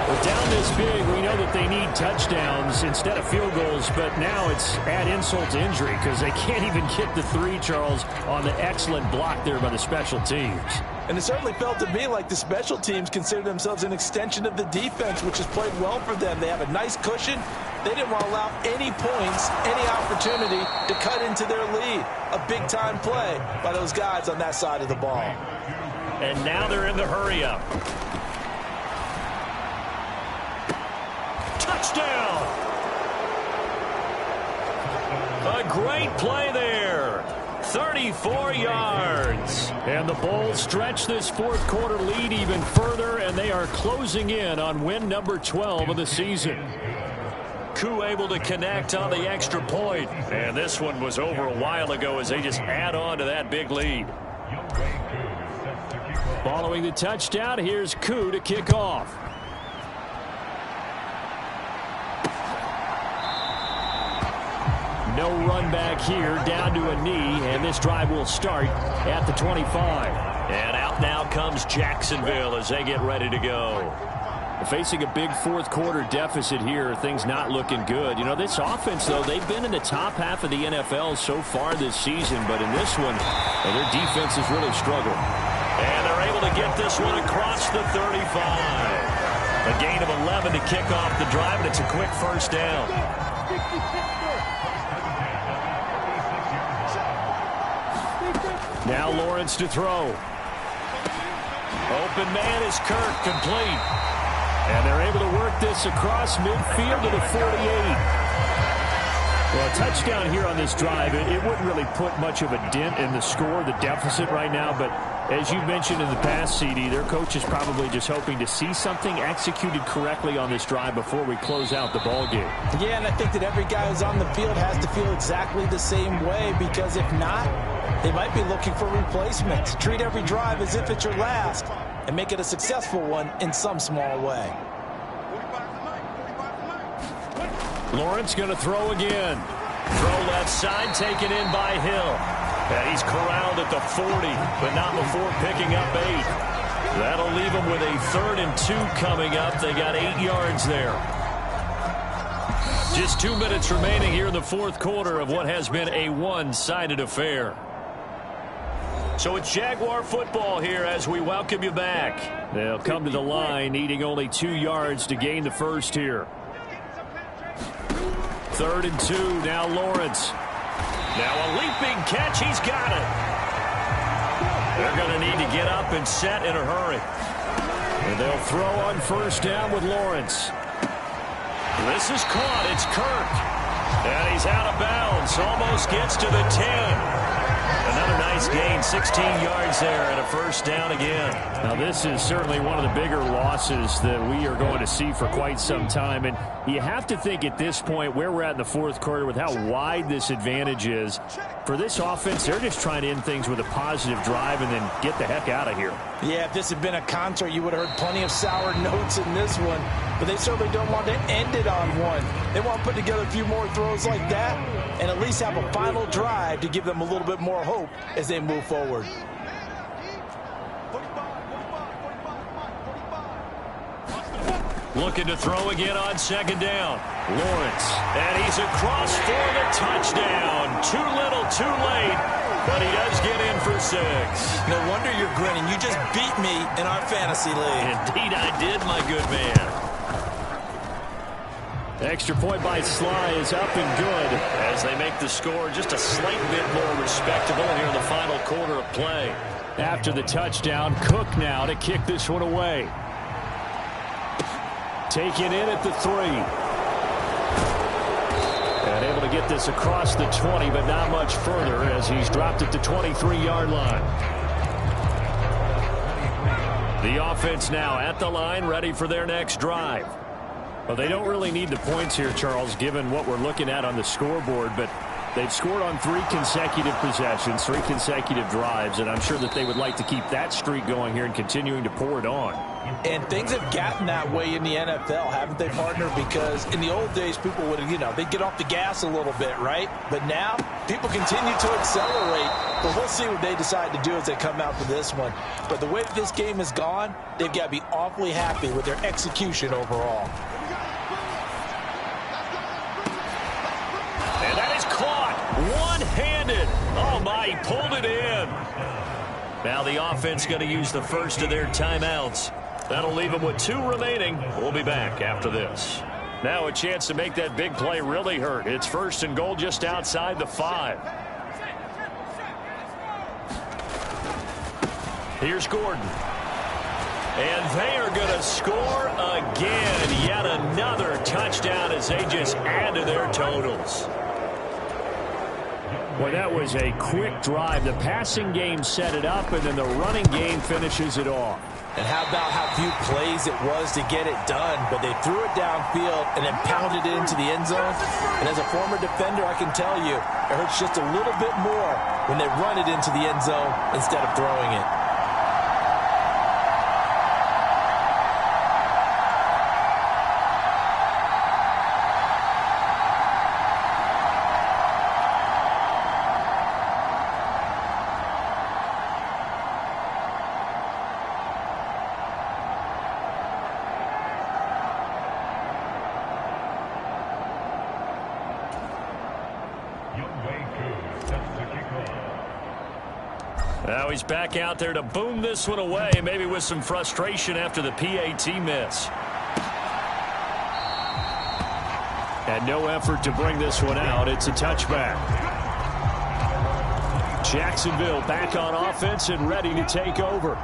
C: Well, down this big, we know that they need touchdowns instead of field goals, but now it's add insult to injury because they can't even get the 3, Charles, on the excellent block there by the special teams.
D: And it certainly felt to me like the special teams consider themselves an extension of the defense, which has played well for them. They have a nice cushion. They didn't want to allow any points, any opportunity to cut into their lead. A big-time play by those guys on that side of the ball.
C: And now they're in the hurry-up. Touchdown! A great play there. 34 yards. And the Bulls stretch this 4th quarter lead even further, and they are closing in on win number 12 of the season. Koo able to connect on the extra point. And this one was over a while ago as they just add on to that big lead. Following the touchdown, here's Koo to kick off. No run back here, down to a knee, and this drive will start at the 25. And out now comes Jacksonville as they get ready to go. Facing a big 4th quarter deficit here, things not looking good. You know, this offense, though, they've been in the top half of the NFL so far this season, but in this one, their defense has really struggled. And they're able to get this one across the 35. A gain of 11 to kick off the drive, and it's a quick first down. Now Lawrence to throw. Open man is Kirk, complete. And they're able to work this across midfield to the 48. Well, a touchdown here on this drive, it wouldn't really put much of a dent in the score, the deficit right now, but As you mentioned in the past, CD, their coach is probably just hoping to see something executed correctly on this drive before we close out the ball game.
D: Yeah, and I think that every guy who's on the field has to feel exactly the same way, because if not, they might be looking for replacements. Treat every drive as if it's your last and make it a successful one in some small way.
C: Lawrence going to throw again. Throw left side, taken in by Hill. And he's corralled at the 40, but not before picking up 8. That'll leave them with a 3rd and 2 coming up. They got 8 yards there. Just 2 minutes remaining here in the 4th quarter of what has been a one-sided affair. So it's Jaguar football here as we welcome you back. They'll come to the line needing only 2 yards to gain the first here. 3rd and 2, now Lawrence. Now a leaping catch, he's got it. They're going to need to get up and set in a hurry. And they'll throw on 1st down with Lawrence. This is caught, it's Kirk. And he's out of bounds, almost gets to the 10. Another nice gain, 16 yards there and a 1st down again. Now this is certainly one of the bigger losses that we are going to see for quite some time. And you have to think at this point where we're at in the 4th quarter with how wide this advantage is. For this offense, they're just trying to end things with a positive drive and then get the heck out of here.
D: Yeah, if this had been a concert, you would have heard plenty of sour notes in this one. But they certainly don't want to end it on one. They want to put together a few more throws like that and at least have a final drive to give them a little bit more hope as they move forward.
C: Looking to throw again on 2nd down. Lawrence, and he's across for the touchdown. Too little, too late, but he does get in for 6.
D: No wonder you're grinning. You just beat me in our fantasy league.
C: Indeed I did, my good man. Extra point by Sly is up and good as they make the score just a slight bit more respectable here in the final quarter of play. After the touchdown, Cook now to kick this one away. Taken in at the 3. And able to get this across the 20, but not much further as he's dropped at the 23-yard line. The offense now at the line, ready for their next drive. Well, they don't really need the points here, Charles, given what we're looking at on the scoreboard, but they've scored on 3 consecutive possessions, 3 consecutive drives, and I'm sure that they would like to keep that streak going here and continuing to pour it on.
D: And things have gotten that way in the NFL, haven't they, partner? Because in the old days, people would, they'd get off the gas a little bit, right? But now, people continue to accelerate. But we'll see what they decide to do as they come out for this one. But the way that this game has gone, they've got to be awfully happy with their execution overall.
C: And that is caught one-handed. Oh, my, he pulled it in. Now the offense going to use the first of their timeouts. That'll leave them with 2 remaining. We'll be back after this. Now a chance to make that big play really hurt. It's 1st and goal just outside the 5. Here's Gordon. And they are going to score again. Yet another touchdown as they just add to their totals. Well, that was a quick drive. The passing game set it up, and then the running game finishes it off.
D: And how about how few plays it was to get it done, but they threw it downfield and then pounded it into the end zone. And as a former defender, I can tell you, it hurts just a little bit more when they run it into the end zone instead of throwing it.
C: Now he's back out there to boom this one away, maybe with some frustration after the PAT miss. And no effort to bring this one out. It's a touchback. Jacksonville back on offense and ready to take over.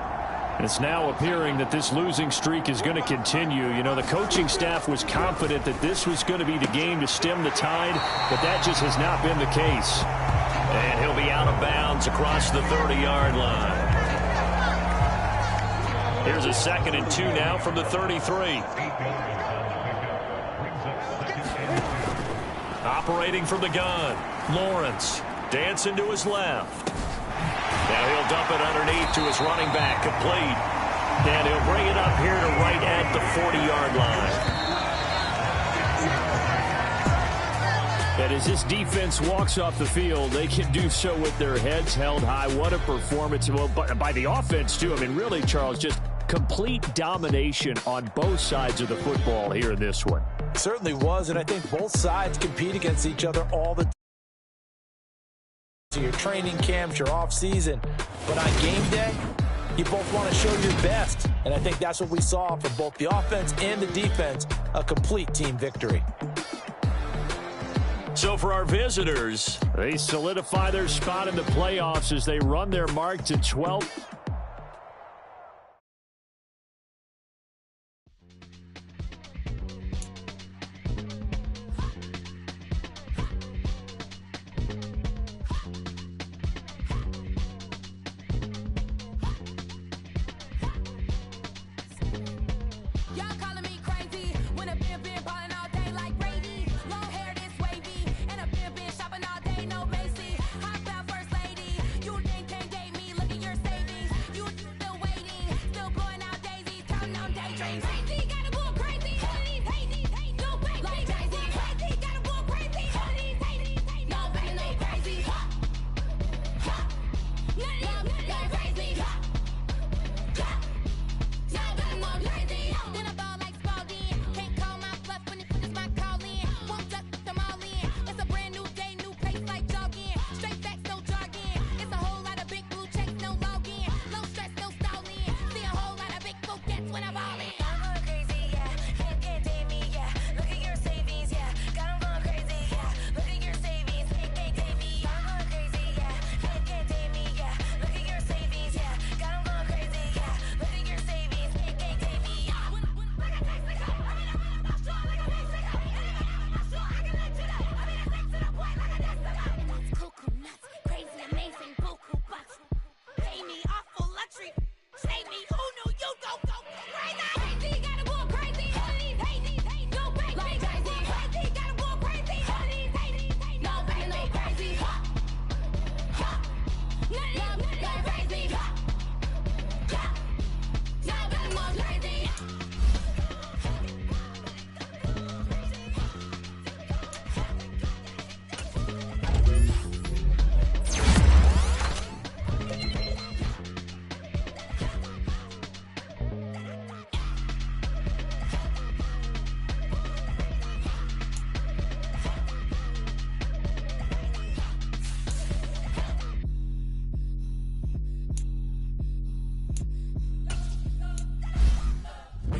C: It's now appearing that this losing streak is going to continue. You know, the coaching staff was confident that this was going to be the game to stem the tide, but that just has not been the case. And he'll be out of bounds across the 30-yard line. Here's a 2nd and 2 now from the 33. Operating from the gun, Lawrence dancing to his left. Now he'll dump it underneath to his running back, complete. And he'll bring it up here to right at the 40-yard line. And as this defense walks off the field, they can do so with their heads held high. What a performance. Well, by the offense, too. I mean, really, Charles, just complete domination on both sides of the football here in this one.
D: It certainly was, and I think both sides compete against each other all the time. Your training camps, your off-season. But on game day, you both want to show your best. And I think that's what we saw from both the offense and the defense, a complete team victory.
C: So for our visitors, they solidify their spot in the playoffs as they run their mark to 12th.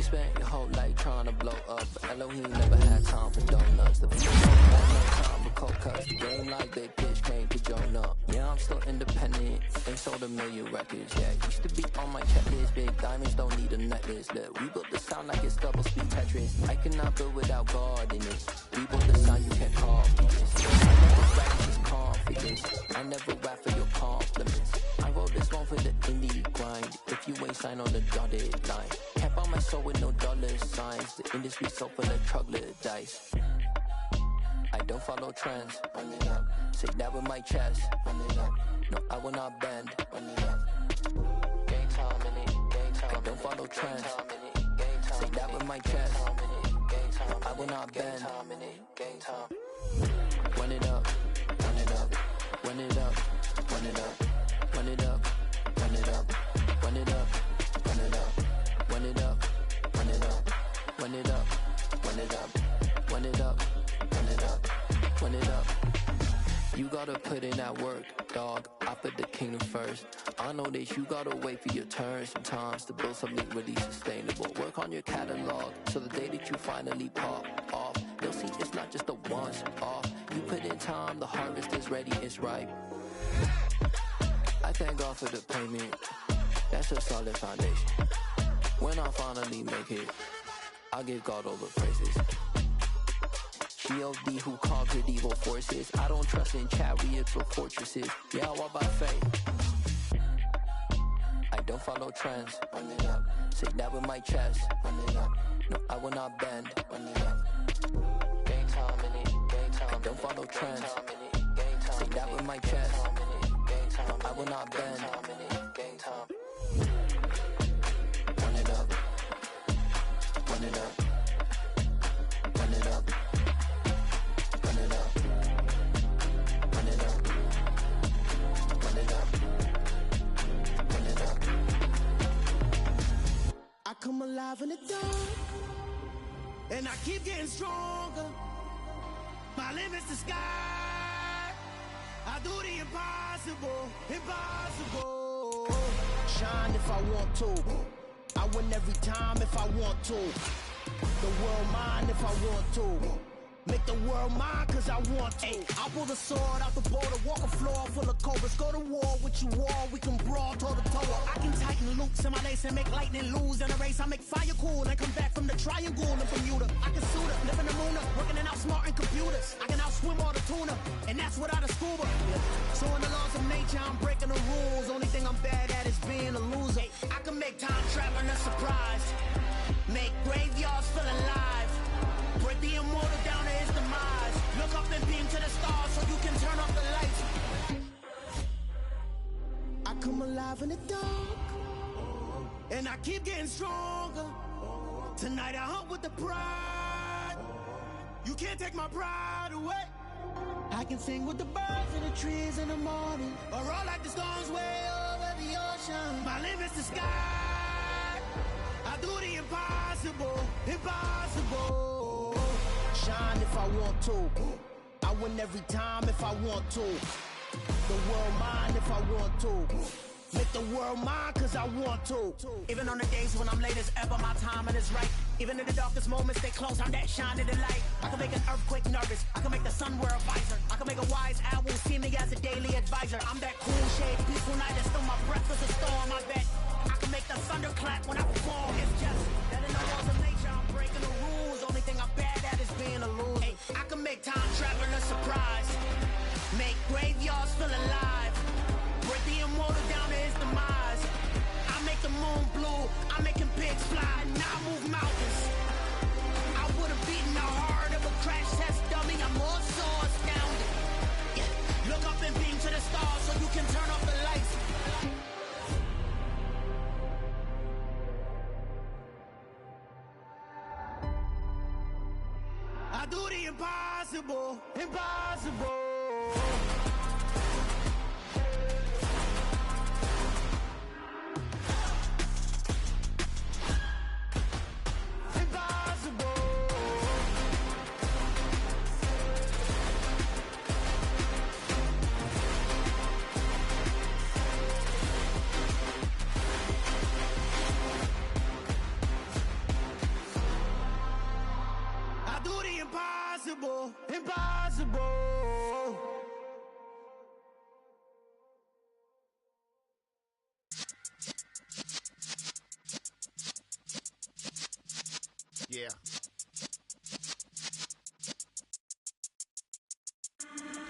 E: Spent your whole life trying to blow up, but Elohim never had time for donuts. The people had no time for cold cuts. The game like Big Pitch came to join up. Yeah, I'm still independent. They sold 1 million records. Yeah, used to be on my checklist. Big diamonds don't need a necklace. Look, we built the sound like it's double speed Tetris. I cannot build without God in it. We built the sound you can't copy this. I never rap this confidence. I never rap for your compliments. I wrote this one for the indie grind. If you ain't signed on the dotted line, can't buy my soul with no dollar signs. The industry so full of troglodytes. I don't follow trends. Run it up. Say that with my chest. Run it up. No, I will not bend. Run it up. Game time in it. Game time. I don't follow trends. Say that with my chest. No, I will not bend. Game time. Run it up. Run it up. Run it up. Run it up. Run it up. Run it up. Run it up. Run it up. Run it up. Run it up. Run it up. Run it up. Run it up. Run it up. Run it up. You gotta put in that work, dog. I put the kingdom first. I know that you gotta wait for your turn sometimes to build something really sustainable. Work on your catalog so the day that you finally pop off, you'll see it's not just a once off. You put in time, the harvest is ready, it's ripe. I thank God for the payment. That's a solid foundation. When I finally make it, I'll give God all the praises. G.O.D. who conquered evil forces. I don't trust in chariots or fortresses. Yeah, I walk by faith. I don't follow trends. Run it up. Say that with my chest. Run it up. No, I will not bend. Run it up. Game time in it. Game time. I don't follow trends. Say that with my chest. No, I will not bend. Game time. Run it up. Run it up. Run it up. Run it up. Run it up. Run it up. Run it up.
F: I come alive in the dark, and I keep getting stronger. My limit's the sky. I do the impossible, impossible. Shine if I want to. I win every time if I want to. The world mine if I want to. Make the world mine cause I want to. I pull the sword out the border, walk a floor full of cobras. Go to war with you all, we can brawl toe to toe. I can tighten loops in my lace and make lightning lose in a race. I make fire cool and come back from the triangle in Bermuda. I can suit up, live in the moon up, working and outsmarting computers. I can outswim all the tuna, and that's without a scuba. So in the laws of nature, I'm breaking the rules. Only thing I'm bad at is being a loser. I can make time traveling a surprise, make graveyards feel alive. Break the immortal down to his demise. Look up and beam to the stars so you can turn off the lights. I come alive in the dark, and I keep getting stronger. Tonight I hunt with the pride. You can't take my pride away. I can sing with the birds and the trees in the morning, or roll like the storms way over the ocean. My limit's the sky. I do the impossible, impossible. Shine if I want to. I win every time if I want to. The world mine if I want to. Make the world mine cause I want to. Even on the days when I'm late as ever, my timing is right. Even in the darkest moments, stay close, I'm that shining the light. I can make an earthquake nervous, I can make the sun wear a visor. I can make a wise owl see me as a daily advisor. I'm that cool shade, peaceful night, that's still my breath is a storm, I bet. I can make the thunder clap when I perform. It's just that in the laws of nature, I'm breaking the rules. Only thing I'm bad at is being a loser. Hey, I can make time traveling a surprise, make graveyards feel alive. Break the immortal down to his demise. I make the moon blue, I'm making pigs fly, now I move mountains. I would've beaten the heart of a crash test dummy, I'm more so astounded. Yeah. Look up and beam to the stars so you can turn off the lights. I do the impossible, impossible. Impossible, impossible. Yeah.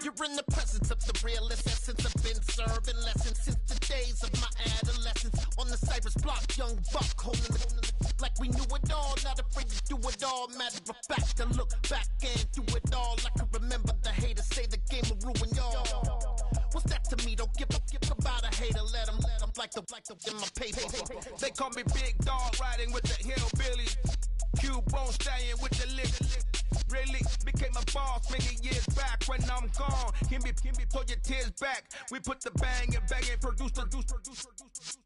G: You're in the presence of the realest essence. I've been serving lessons since the days of my adolescence. On the Cypress block, young buck holding the like we knew it all, not afraid to do it all. Matter of fact, to look back and do it all. I can remember the haters say the game will ruin y'all. What's that to me? Don't give about a hater. Let them like the in my paper.
H: They call me Big Dog, riding with the hillbillies. Cubone stallion with the lick. Really became a boss many years back. When I'm gone, can be pull your tears back. We put the bang and produce.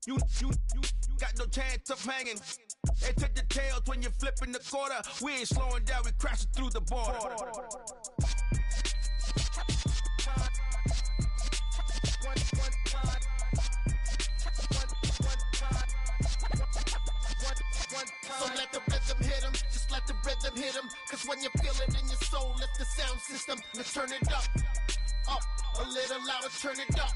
H: You got no chance of hanging. They take the tails when you're flipping the quarter. We ain't slowing down, we crashing through the border.
G: So let the rhythm hit him, just let the rhythm hit him. Cause when you feel it in your soul, lift the sound system and turn it up. Up, a little louder, turn it up.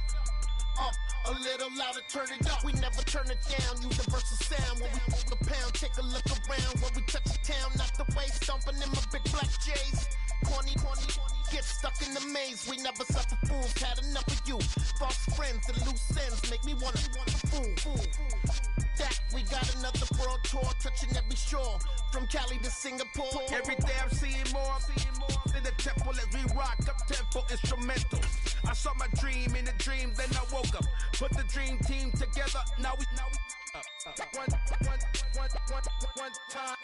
G: Up, a little louder, turn it up. We never turn it down, universal sound. When we move the pound, take a look around. When we touch the town, not the way, stomping in my big black J's. Corny, get stuck in the maze. We never suffer fools, had enough of you. False friends and loose ends make me wanna fool. that, we got another world tour touching every shore, from Cali to Singapore.
H: Every day I'm seeing more in the temple as we rock up tempo instrumentals. I saw my dream in a dream, then I woke up. Put the dream team together, now we one time.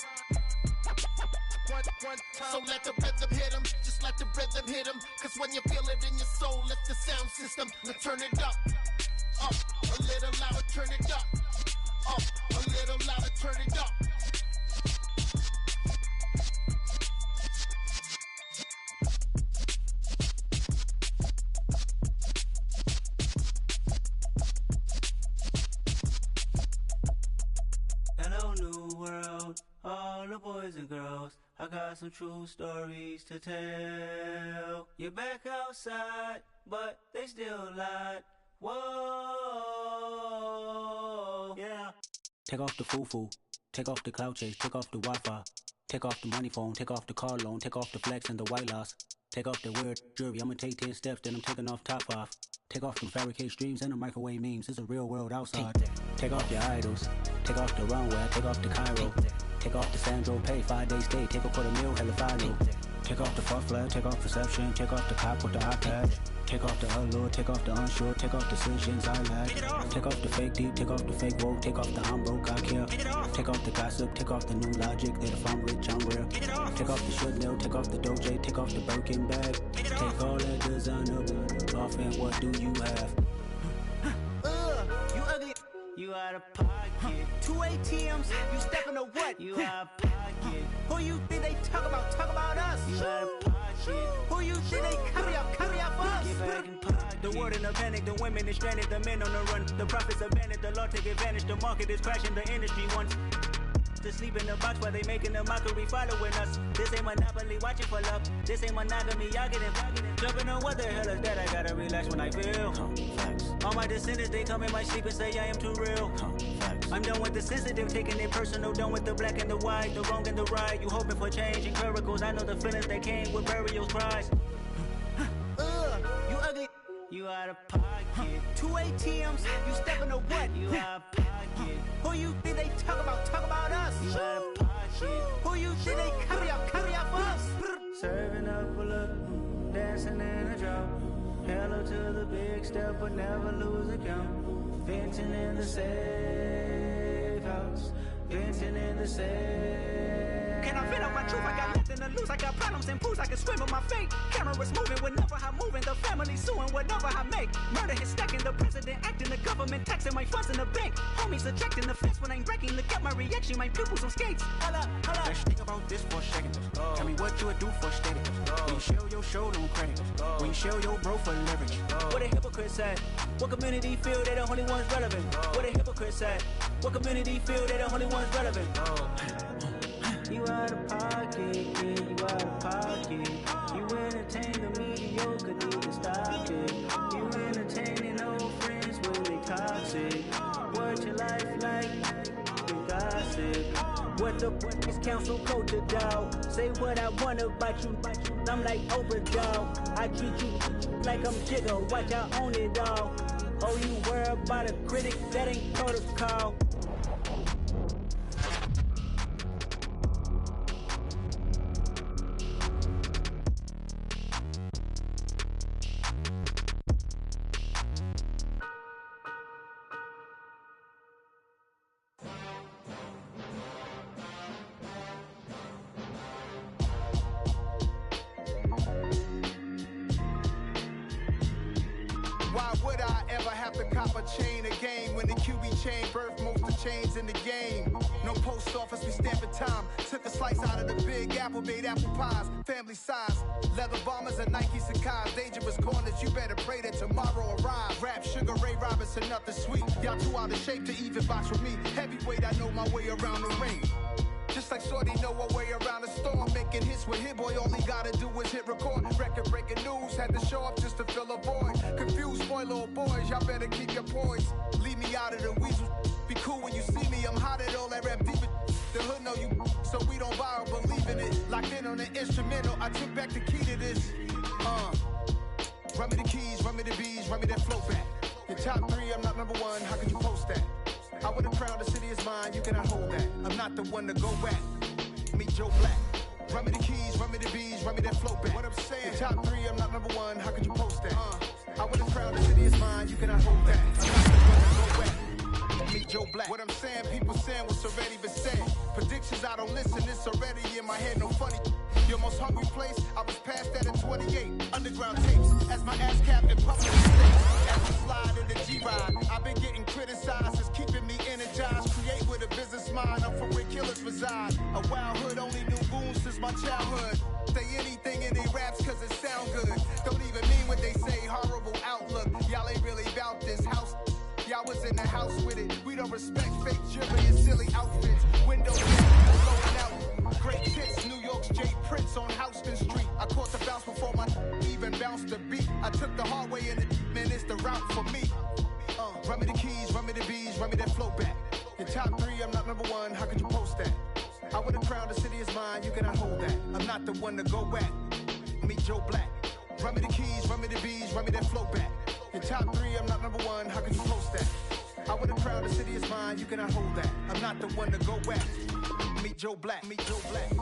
G: So let the rhythm hit 'em, just let the rhythm hit 'em. Cause when you feel it in your soul, lift the sound system. Now turn it up, a little louder, turn it up, a little louder, turn it up.
I: Hello, new world, all the boys and girls. I got some true stories to tell. You're back outside, but they still lied. Whoa, yeah. Take off the foo-foo, take off the cloud chase, take off the Wi-Fi, take off the money phone, take off the car loan, take off the flex and the white loss, take off the weird jewelry. I'ma take 10 steps, then I'm taking off top 5. Take off them fabricate streams and the microwave memes. It's a real world outside. Take off your idols, take off the runway, take off the Cairo. Take off the Sandro Pay, 5-day stay, take a $250,000, hella final. Take off the fuck flag, take off perception, take off the cop with the iPad. Take off the allure, take off the unsure, take off decisions I lack. Take off the fake deep, take off the fake woke, take off the I'm broke, I care. Take off the gossip, take off the new logic, that if I'm rich, I'm real. Take off the Chanel, take off the Doja, take off the Birkin bag. Take all that designer off and what do you have?
G: You ugly.
I: You out of pocket.
G: 2 ATMs, you stepping or what?
I: You out of pocket.
G: Who you think they talk about us?
I: You out of pocket.
G: Who you think they carry up for
I: Get
G: us?
I: back in pocket.
J: The world in a panic, the women is stranded, the men on the run. The profits abandoned, the law take advantage, the market is crashing, the industry wants to sleep in the box while they making a mockery following us. This ain't Monopoly, watching for love. This ain't monogamy, y'all getting jumping on what the hell is that? I gotta relax when I feel. All my descendants, they come in my sleep and say I am too real. I'm done with the sensitive, taking it personal. Done with the black and the white, the wrong and the right. You hoping for change and miracles. I know the feelings that came with burial cries.
G: You ugly.
J: You out of pocket.
G: 2 ATMs, you stepping or what?
J: You out of pocket.
G: Who you think they talk about us?
J: You out of pocket.
G: Who you think they carry up for us?
J: Serving up a look, dancing in a drop. Hello to the big step, but never lose a count. Venting in the safe house. Venting in the safe.
K: Can I vent out my truth? I got nothing to lose. I got problems and pools. I can swim with my fate. Cameras moving whenever I'm moving. The family suing whatever I make. Murder is stacking. The president acting. The government taxing my funds in the bank. Homies subtracting the fence when I'm breaking. Look at my reaction. My pupils on skates. Holla, holla.
J: Let's think about this for a second. Tell me what you would do for status. When you show your show, don't credit. When you show your bro for leverage.
K: What a hypocrite said. What community feel they the only ones relevant? What a hypocrite said. What community feel they the only ones relevant?
J: You out of pocket, yeah, you out of pocket. You entertain the mediocre, need to stop it. You entertaining old friends when they toxic. What your life like? You gossip.
K: What the is council code to dog? Say what I want about you. I'm like overdog. I treat you like I'm Jigga. Watch I own it all. Oh, you worry about a critic? That ain't protocol.
H: Why would I ever have to cop a chain again when the QB chain birthed most of the chains in the game? No post office, we stamping time. Took a slice out of the big apple, made apple pies, family size. Leather bombers and Nike Sacai's, dangerous corners, you better pray that tomorrow arrives. Rap Sugar Ray Robinson, nothing sweet. Y'all too out of shape to even box with me. Heavyweight, I know my way around the ring. Just like Shorty know her way around the storm. Making hits with Hit Boy, all he gotta do is hit record. Record breaking news, had to show up just to fill a void. Confused, spoiler boys, y'all better keep your poise. Leave me out of the weasel. Be cool when you see me, I'm hot at all that rap deep. The hood know you, so we don't borrow, believe in it. Locked in on the instrumental, I took back the key to this. Run me the keys, run me the bees, run me that flow back. Your top 3, I'm not number 1, how could you post that? I would've crowned the city is mine, you cannot hold that. I'm not the one to go back. Meet Joe Black. Run me the keys, run me the bees, run me that flow back. What I'm saying, the top 3, I'm not number 1, how could you post that? I would've crowned the city is mine, you cannot hold that. I'm not the one to go back. Meet Joe Black. What I'm saying, people saying what's already been said. Predictions, I don't listen, it's already in my head, no funny. Your most hungry place, I was past that in 28. Underground tapes, as my ass cap in public mistakes. As we slide in the G-Ride, I've been getting criticized, it's keeping me energized. Create with a business mind, I'm from where killers reside. A wild hood, only knew goons since my childhood. Say anything in they raps cause it sound good. Don't even mean what they say, horrible outlook. Y'all ain't really about this house. Y'all was in the house with it. We don't respect fake jewelry and silly outfits. Windows blowing out. Great hits, New York's J. Prince on Houston Street. I caught the bounce before my even bounced the beat. I took the hard way in man, it's the route for me. Run me the keys, run me the bees, run me that flow back. Your top 3, I'm not number 1, how could you post that? I would've crowned the city is mine, you cannot hold that. I'm not the one to go back. Meet Joe Black. Run me the keys, run me the bees, run me that flow back. Your top 3, I'm not number 1, how could you post that? I would've crowned the city is mine, you cannot hold that. I'm not the one to go back. Meet Joe Black, meet Joe Black.